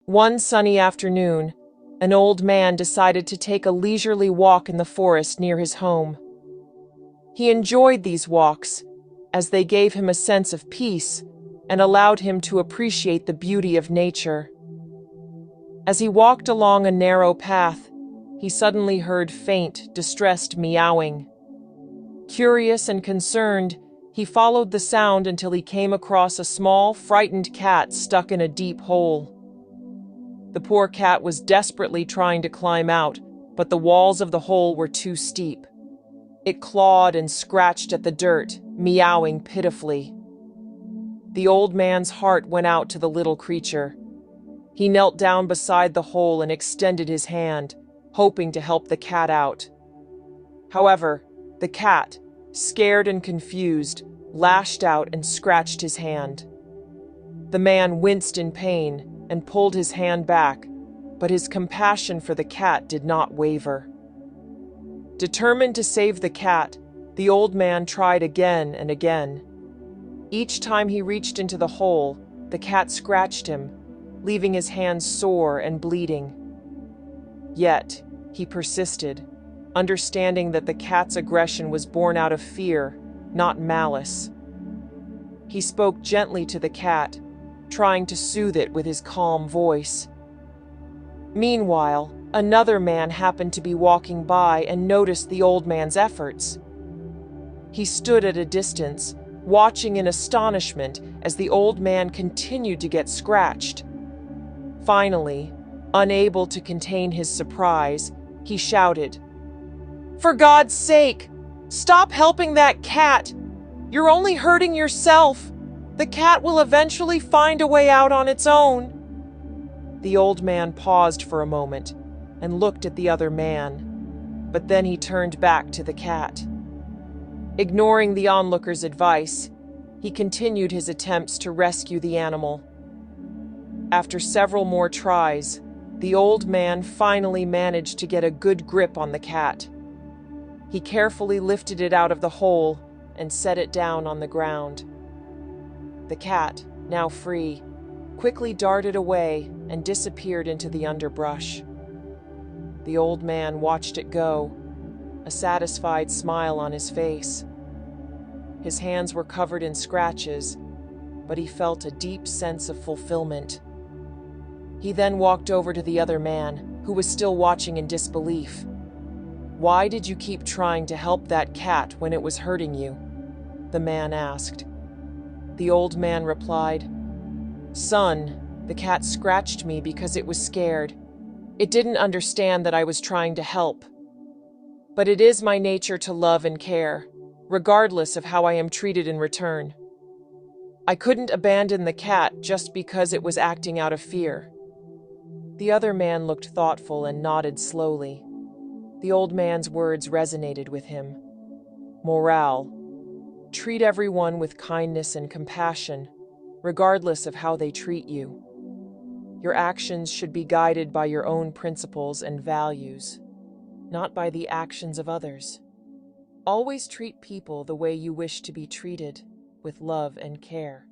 One sunny afternoon, an old man decided to take a leisurely walk in the forest near his home. He enjoyed these walks, as they gave him a sense of peace and allowed him to appreciate the beauty of nature. As he walked along a narrow path, he suddenly heard faint, distressed meowing. Curious and concerned, he followed the sound until he came across a small, frightened cat stuck in a deep hole. The poor cat was desperately trying to climb out, but the walls of the hole were too steep. It clawed and scratched at the dirt, meowing pitifully. The old man's heart went out to the little creature. He knelt down beside the hole and extended his hand, hoping to help the cat out. However, the cat, scared and confused, lashed out and scratched his hand. The man winced in pain and pulled his hand back, but his compassion for the cat did not waver. Determined to save the cat, the old man tried again and again. Each time he reached into the hole, the cat scratched him, leaving his hands sore and bleeding. Yet, he persisted, understanding that the cat's aggression was born out of fear, not malice. He spoke gently to the cat, trying to soothe it with his calm voice. Meanwhile, another man happened to be walking by and noticed the old man's efforts. He stood at a distance, watching in astonishment as the old man continued to get scratched. Finally, unable to contain his surprise, he shouted, "For God's sake, stop helping that cat! You're only hurting yourself! The cat will eventually find a way out on its own." The old man paused for a moment and looked at the other man, but then he turned back to the cat. Ignoring the onlooker's advice, he continued his attempts to rescue the animal. After several more tries, the old man finally managed to get a good grip on the cat. He carefully lifted it out of the hole and set it down on the ground. The cat, now free, quickly darted away and disappeared into the underbrush. The old man watched it go, a satisfied smile on his face. His hands were covered in scratches, but he felt a deep sense of fulfillment. He then walked over to the other man, who was still watching in disbelief. "Why did you keep trying to help that cat when it was hurting you?" the man asked. The old man replied, "Son, the cat scratched me because it was scared. It didn't understand that I was trying to help. But it is my nature to love and care, regardless of how I am treated in return. I couldn't abandon the cat just because it was acting out of fear." The other man looked thoughtful and nodded slowly. The old man's words resonated with him. Morale: treat everyone with kindness and compassion, regardless of how they treat you. Your actions should be guided by your own principles and values, not by the actions of others. Always treat people the way you wish to be treated, with love and care.